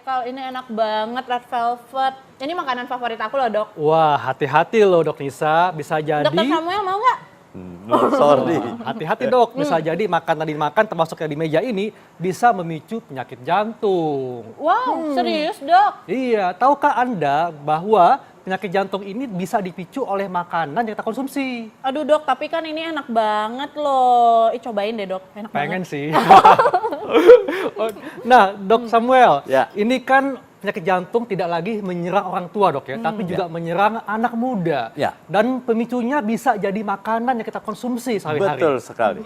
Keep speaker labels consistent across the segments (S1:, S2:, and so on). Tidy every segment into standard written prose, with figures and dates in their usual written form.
S1: Kal, ini enak banget red velvet. Ini makanan favorit aku loh, Dok.
S2: Wah, hati-hati loh Dok Nisa, bisa jadi...
S1: Dokter Samuel mau nggak?
S3: No, sorry.
S2: Hati-hati Dok, bisa jadi makanan yang dimakan termasuk yang di meja ini bisa memicu penyakit jantung.
S1: Wow, serius, Dok?
S2: Iya, tahukah Anda bahwa penyakit jantung ini bisa dipicu oleh makanan yang kita konsumsi?
S1: Aduh, Dok, tapi kan ini enak banget loh. Cobain deh, Dok. Enak
S2: Pengen
S1: banget.
S2: sih. Nah, Dok Samuel,
S3: Ya.
S2: ini kan penyakit jantung tidak lagi menyerang orang tua Dok ya, tapi juga menyerang anak muda.
S3: Ya.
S2: Dan pemicunya bisa jadi makanan yang kita konsumsi sehari-hari.
S3: Betul sekali.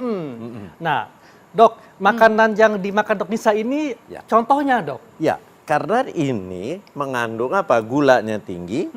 S2: Nah, Dok, makanan yang dimakan Dok Nisa ini
S3: Ya.
S2: contohnya Dok.
S3: Ya, karena ini mengandung apa? Gulanya tinggi,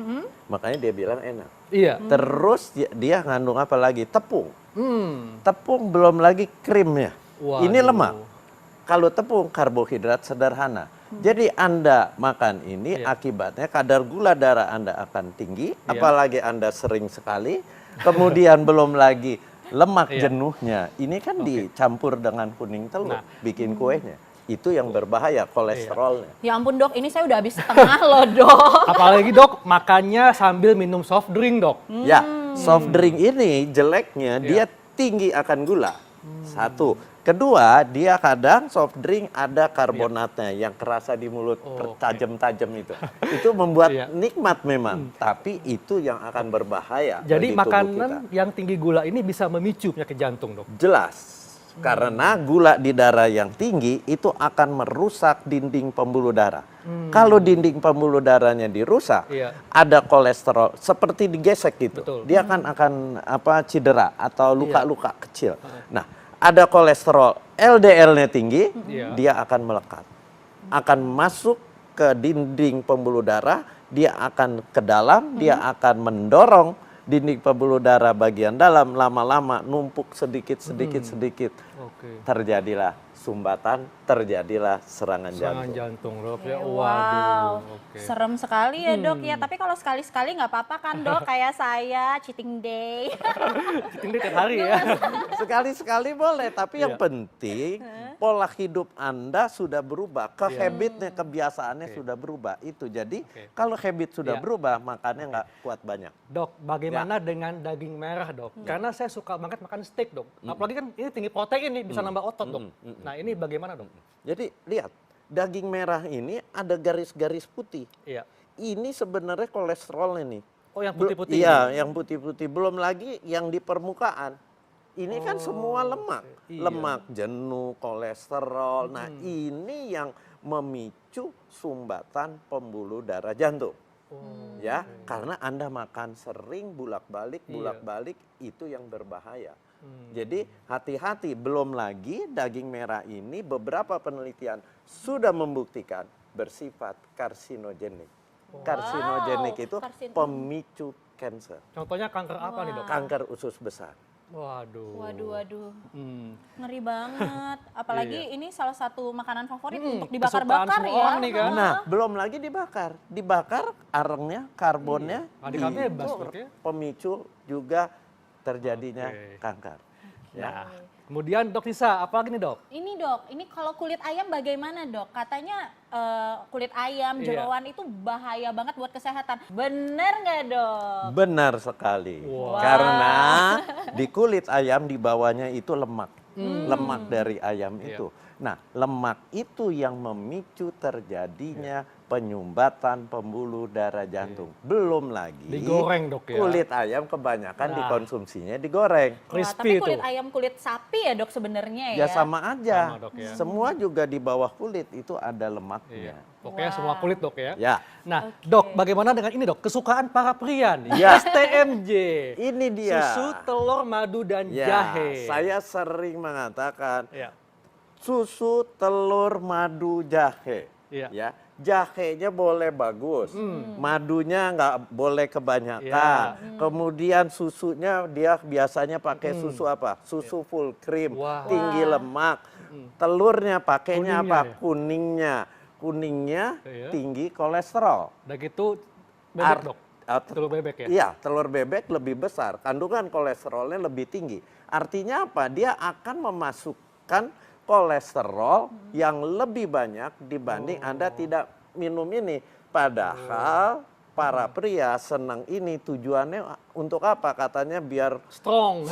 S3: makanya dia bilang enak.
S2: Iya.
S3: Terus dia ngandung apa lagi? Tepung.
S2: Hmm.
S3: Tepung belum lagi krimnya.
S2: Waduh.
S3: Ini lemak. Kalau tepung karbohidrat sederhana. Jadi Anda makan ini
S2: Iya.
S3: akibatnya kadar gula darah Anda akan tinggi,
S2: Iya.
S3: apalagi Anda sering sekali. Kemudian belum lagi lemak
S2: Iya.
S3: jenuhnya. Ini kan dicampur dengan kuning telur,
S2: Nah.
S3: bikin kuenya. Itu yang berbahaya kolesterolnya.
S1: Ya ampun, Dok. Ini saya udah habis setengah loh, Dok.
S2: Apalagi Dok, makannya sambil minum soft drink Dok.
S3: Ya, soft drink ini jeleknya dia tinggi akan gula. Satu. Kedua, dia kadang soft drink ada karbonatnya yang kerasa di mulut, tajam-tajam itu. Itu membuat
S2: Iya.
S3: nikmat memang, tapi itu yang akan berbahaya
S2: Jadi
S3: bagi tubuh
S2: makanan
S3: kita.
S2: yang tinggi gula ini bisa memicu penyakit jantung Dok.
S3: Jelas. Karena gula di darah yang tinggi itu akan merusak dinding pembuluh darah. Kalau dinding pembuluh darahnya dirusak,
S2: Iya.
S3: ada kolesterol seperti digesek gitu.
S2: Betul.
S3: Dia akan cedera atau luka-luka kecil. Nah, ada kolesterol LDL-nya tinggi,
S2: Iya.
S3: dia akan melekat. Akan masuk ke dinding pembuluh darah, dia akan ke dalam, dia akan mendorong dinding pembuluh darah bagian dalam, lama-lama numpuk sedikit.
S2: Oke.
S3: Terjadilah sumbatan, terjadilah serangan
S2: Serangan
S3: jantung.
S2: jantung Dok ya.
S1: Wow,
S2: Waduh. Oke.
S1: serem sekali ya, Dok. Ya, tapi kalau sekali-sekali nggak apa-apa kan, Dok? Kayak saya, cheating day.
S2: Ini tiap hari ya.
S3: Sekali-sekali boleh, tapi yang
S2: Iya.
S3: penting pola hidup Anda sudah berubah,
S2: Iya.
S3: habitnya, kebiasaannya sudah berubah. Itu jadi
S2: Oke.
S3: kalau habit sudah
S2: Iya.
S3: berubah, makannya nggak kuat banyak.
S2: Dok, bagaimana dengan daging merah Dok? Karena saya suka banget makan steak Dok. Apalagi kan ini tinggi protein nih, bisa nambah otot Dok. Nah ini bagaimana Dok?
S3: Jadi lihat, daging merah ini ada garis-garis putih.
S2: Iya.
S3: Ini sebenarnya kolesterolnya nih.
S2: Oh yang putih-putih
S3: Iya,
S2: ini?
S3: yang putih-putih. Belum lagi yang di permukaan. Ini kan semua lemak.
S2: Iya.
S3: Lemak jenuh, kolesterol. Nah, ini yang memicu sumbatan pembuluh darah jantung.
S2: Oh,
S3: Ya, karena Anda makan sering bolak-balik
S2: Iya.
S3: itu yang berbahaya. Jadi hati-hati, belum lagi daging merah ini beberapa penelitian sudah membuktikan bersifat karsinogenik. Karsinogenik itu pemicu kanker.
S2: Contohnya kanker apa nih Dok?
S3: Kanker usus besar.
S2: Waduh.
S1: Waduh.
S2: Hmm.
S1: Ngeri banget. Apalagi
S2: Iya.
S1: ini salah satu makanan favorit untuk
S2: kesukaan
S1: dibakar-bakar
S2: semua
S1: ya.
S2: orang nih kan.
S3: Nah, belum lagi dibakar. Dibakar arengnya, karbonnya,
S2: Radikal bebas
S3: itu
S2: Dok ya.
S3: pemicu juga terjadinya
S2: Oke.
S3: kanker. Ya.
S2: Nah, kemudian Dok Nisa, apa lagi nih Dok?
S1: Ini Dok, ini kalau kulit ayam bagaimana Dok? Katanya kulit ayam,
S2: Iya.
S1: jeroan itu bahaya banget buat kesehatan. Bener nggak Dok?
S3: Benar sekali.
S2: Wow.
S3: Karena di kulit ayam di bawahnya itu lemak. Lemak dari ayam
S2: Iya.
S3: itu. Nah, lemak itu yang memicu terjadinya penyumbatan pembuluh darah jantung. Belum lagi
S2: Digoreng Dok ya.
S3: kulit ayam kebanyakan
S2: Nah.
S3: dikonsumsinya digoreng.
S1: Wah,
S2: Crispy
S1: tapi kulit
S2: itu.
S1: ayam, kulit sapi ya Dok sebenarnya ya?
S3: Ya sama aja.
S2: Sama, Dok, ya.
S3: Semua juga di bawah kulit itu ada
S2: Iya.
S3: lemaknya.
S2: Pokoknya
S1: Wah.
S2: semua kulit Dok ya.
S3: Ya,
S2: Nah,
S1: Oke.
S2: Dok, bagaimana dengan ini Dok? Kesukaan para pria nih.
S3: Ya.
S2: STMJ.
S3: ini dia.
S2: Susu, telur, madu, dan
S3: Ya,
S2: jahe.
S3: saya sering mengatakan
S2: Ya.
S3: susu, telur, madu, jahe.
S2: Iya.
S3: Ya, jahenya boleh bagus, madunya nggak boleh kebanyakan.
S2: Iya.
S3: Kemudian susunya dia biasanya pakai susu apa? Susu full cream,
S2: Wah.
S3: tinggi lemak. Telurnya pakainya
S2: Kuningnya
S3: apa?
S2: ya?
S3: Kuningnya
S2: Iya.
S3: tinggi kolesterol.
S2: Udah gitu bebek Dok.
S3: At-
S2: Telur bebek ya.
S3: Iya, telur bebek lebih besar, kandungan kolesterolnya lebih tinggi. Artinya apa? Dia akan memasukkan kolesterol yang lebih banyak dibanding Anda tidak minum ini. Padahal para pria senang ini tujuannya untuk apa? Katanya biar
S2: Strong.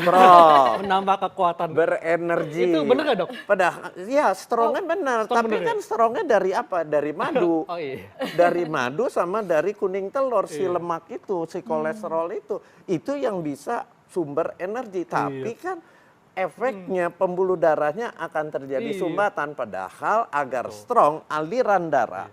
S2: Menambah kekuatan.
S3: berenergi.
S2: Itu bener nggak, Dok?
S3: Padahal ya strongnya benar,
S2: strong
S3: tapi
S2: bener
S3: kan strongnya dari apa? Dari madu.
S2: Oh iya.
S3: Dari madu sama dari kuning telur, si lemak itu, si kolesterol itu yang bisa sumber energi. Tapi kan efeknya pembuluh darahnya akan terjadi sumbatan. Padahal agar strong aliran darah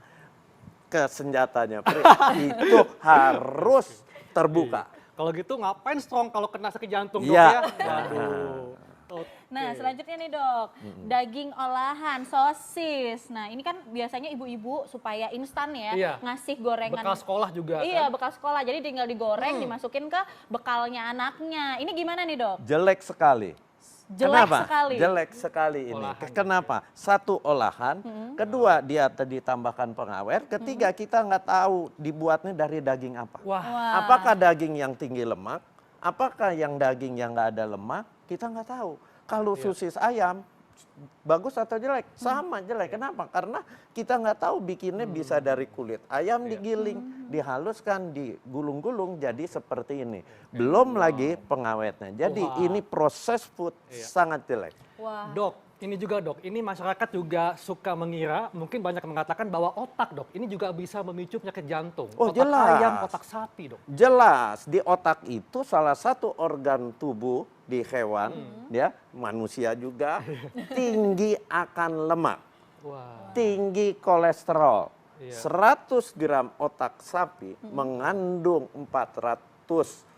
S3: ke senjatanya itu harus terbuka.
S2: Kalau gitu ngapain strong kalau kena sakit jantung, Dok
S3: Iya.
S2: ya? Waduh. Oke.
S1: Nah, selanjutnya nih Dok, daging olahan, sosis. Nah, ini kan biasanya ibu-ibu supaya instan ya,
S2: Iya.
S1: ngasih gorengan.
S2: Bekal sekolah juga
S1: Iya,
S2: kan?
S1: bekal sekolah. Jadi tinggal digoreng, dimasukin ke bekalnya anaknya. Ini gimana nih Dok?
S3: Jelek sekali.
S1: Jelek
S3: Kenapa?
S1: sekali.
S3: Jelek sekali ini.
S2: Olahan.
S3: Kenapa? Satu olahan, kedua dia ditambahkan pengawet, ketiga kita nggak tahu dibuatnya dari daging apa.
S2: Wah.
S1: Wah.
S3: Apakah daging yang tinggi lemak? Apakah yang daging yang nggak ada lemak? Kita nggak tahu. Kalau sosis ayam bagus atau jelek? Sama jelek. Kenapa? Karena kita nggak tahu bikinnya bisa dari kulit ayam digiling, dihaluskan, digulung-gulung jadi seperti ini. Belum lagi pengawetnya. Jadi
S2: Wah.
S3: ini proses food sangat jelek.
S1: Wah.
S2: Dok, ini juga Dok, ini masyarakat juga suka mengira, mungkin banyak mengatakan bahwa otak Dok, ini juga bisa memicu penyakit jantung.
S3: Oh,
S2: otak
S3: jelas.
S2: ayam, otak sapi Dok.
S3: Jelas di otak itu salah satu organ tubuh di hewan, ya manusia juga tinggi akan lemak,
S2: Wah.
S3: tinggi kolesterol.
S2: Iya.
S3: 100 gram otak sapi mengandung 400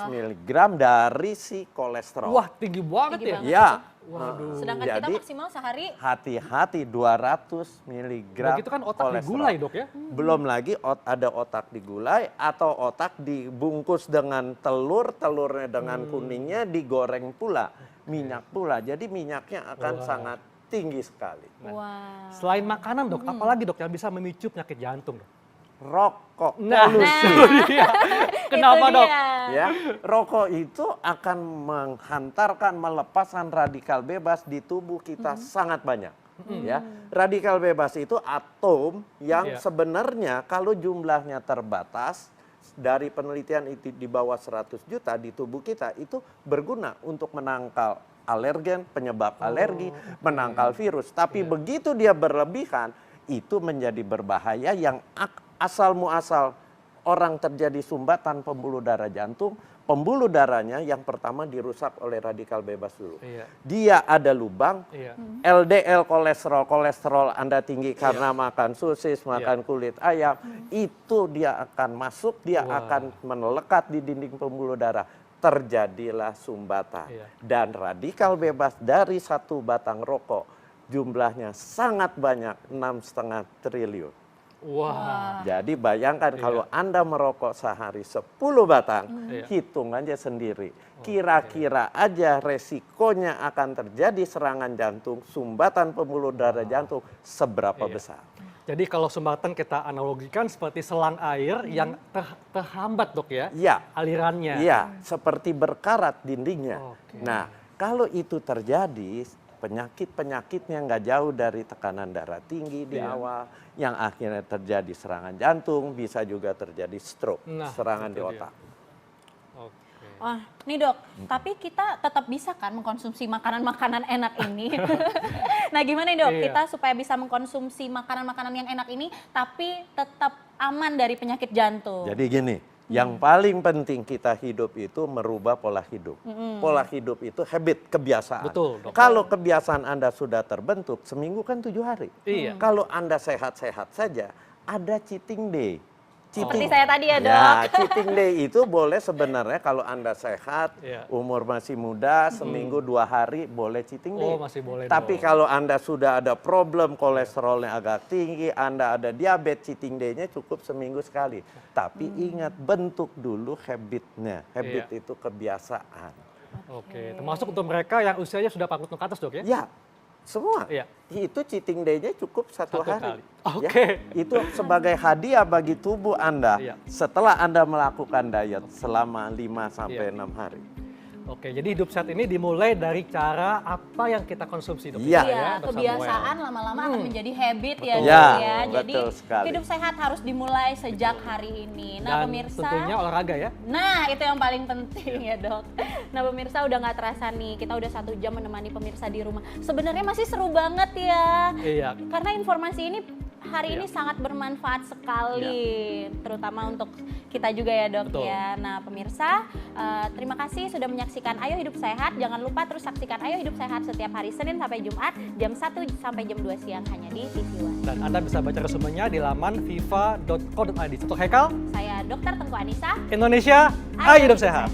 S3: miligram dari si kolesterol.
S2: Wah, tinggi banget
S1: Tinggi
S2: ya?
S1: banget.
S3: Ya.
S2: Waduh.
S1: Sedangkan kita
S3: Jadi,
S1: maksimal sehari
S3: hati-hati 200 miligram
S2: Udah gitu kan otak
S3: kolesterol.
S2: digulai Dok ya?
S3: Belum lagi ada otak digulai atau otak dibungkus dengan telur, telurnya dengan kuningnya digoreng pula, minyak pula. Jadi minyaknya akan sangat tinggi sekali.
S1: Wah.
S2: Selain makanan Dok, apalagi Dok yang bisa memicu penyakit jantung Dok?
S3: Rokok,
S2: Nah,
S3: polusi.
S2: Kenapa
S1: Itu
S2: Dok?
S1: dia.
S3: Ya, rokok itu akan menghantarkan melepaskan radikal bebas di tubuh kita sangat banyak. Ya, radikal bebas itu atom yang
S2: Iya.
S3: sebenarnya kalau jumlahnya terbatas dari penelitian itu di bawah 100 juta di tubuh kita itu berguna untuk menangkal alergen, penyebab alergi, menangkal virus. Tapi begitu dia berlebihan itu menjadi berbahaya yang asal muasal orang terjadi sumbatan pembuluh darah jantung, pembuluh darahnya yang pertama dirusak oleh radikal bebas dulu.
S2: Iya.
S3: Dia ada lubang,
S2: Iya.
S3: LDL kolesterol Anda tinggi karena makan sosis, makan kulit ayam, itu dia akan masuk, dia akan melekat di dinding pembuluh darah. Terjadilah sumbatan.
S2: Iya.
S3: Dan radikal bebas dari satu batang rokok jumlahnya sangat banyak, 6,5 triliun.
S2: Wah.
S3: Jadi bayangkan kalau Anda merokok sehari 10 batang, hitung aja sendiri. Kira-kira aja resikonya akan terjadi serangan jantung, sumbatan pembuluh darah jantung seberapa besar.
S2: Jadi kalau sumbatan kita analogikan seperti selang air yang terhambat Dok ya?
S3: Iya.
S2: Alirannya.
S3: Iya, seperti berkarat dindingnya.
S2: Oke.
S3: Nah, kalau itu terjadi, penyakit-penyakitnya nggak jauh dari tekanan darah tinggi di awal, yang akhirnya terjadi serangan jantung, bisa juga terjadi stroke,
S2: Nah,
S3: serangan
S2: itu
S3: di
S2: dia.
S3: otak.
S2: Oke.
S1: Wah, nih Dok, tapi kita tetap bisa kan mengkonsumsi makanan-makanan enak ini? Nah, gimana nih Dok,
S2: Iya.
S1: kita supaya bisa mengkonsumsi makanan-makanan yang enak ini, tapi tetap aman dari penyakit jantung?
S3: Jadi gini, yang paling penting kita hidup itu merubah pola hidup. Pola hidup itu habit, kebiasaan.
S2: Betul, Dok.
S3: Kalau kebiasaan Anda sudah terbentuk, seminggu kan 7 hari.
S2: Iya.
S3: Kalau Anda sehat-sehat saja, ada cheating day.
S1: Seperti saya tadi ya Dok.
S3: Ya, cheating day itu boleh sebenarnya kalau Anda sehat,
S2: Iya.
S3: umur masih muda, seminggu 2 hari boleh cheating day.
S2: Oh, masih boleh
S3: Tapi
S2: dong.
S3: kalau Anda sudah ada problem kolesterolnya agak tinggi, Anda ada diabetes, cheating day-nya cukup seminggu sekali. Tapi ingat, bentuk dulu habitnya. Habit
S2: Iya.
S3: itu kebiasaan.
S2: Oke, termasuk untuk mereka yang usianya sudah 40 tahun ke atas Dok ya?
S3: Ya, semua.
S2: Iya.
S3: Itu cheating day-nya cukup satu
S2: Satu
S3: hari.
S2: kali. Oke.
S3: Itu sebagai hadiah bagi tubuh Anda
S2: Iya.
S3: setelah Anda melakukan diet selama 5 sampai 6 hari.
S2: Oke, jadi hidup sehat ini dimulai dari cara apa yang kita konsumsi, Dok.
S3: Iya.
S1: Iya,
S2: Dr.
S1: kebiasaan
S2: Samuel.
S1: lama-lama akan menjadi habit ya,
S2: Betul.
S1: Dok
S3: Ya,
S1: ya. Jadi
S3: betul sekali.
S1: hidup sehat harus dimulai sejak hari ini. Nah,
S2: Dan
S1: pemirsa,
S2: tentunya olahraga ya.
S1: nah itu yang paling penting ya, Dok. Nah, pemirsa udah nggak terasa nih, kita udah 1 jam menemani pemirsa di rumah. Sebenarnya masih seru banget ya.
S2: Iya.
S1: Karena informasi ini hari
S2: Iya.
S1: ini sangat bermanfaat sekali, terutama untuk kita juga ya, Dok.
S2: Betul.
S1: Ya. Nah, pemirsa, terima kasih sudah menyaksikan Ayo Hidup Sehat. Jangan lupa terus saksikan Ayo Hidup Sehat setiap hari Senin sampai Jumat jam 1 sampai jam 2 siang hanya di TV One.
S2: Dan Anda bisa baca resumenya di laman viva.co.id. Untuk Hekal,
S1: Saya Dr. Tengku Anissa.
S2: Indonesia, ayo hidup sehat.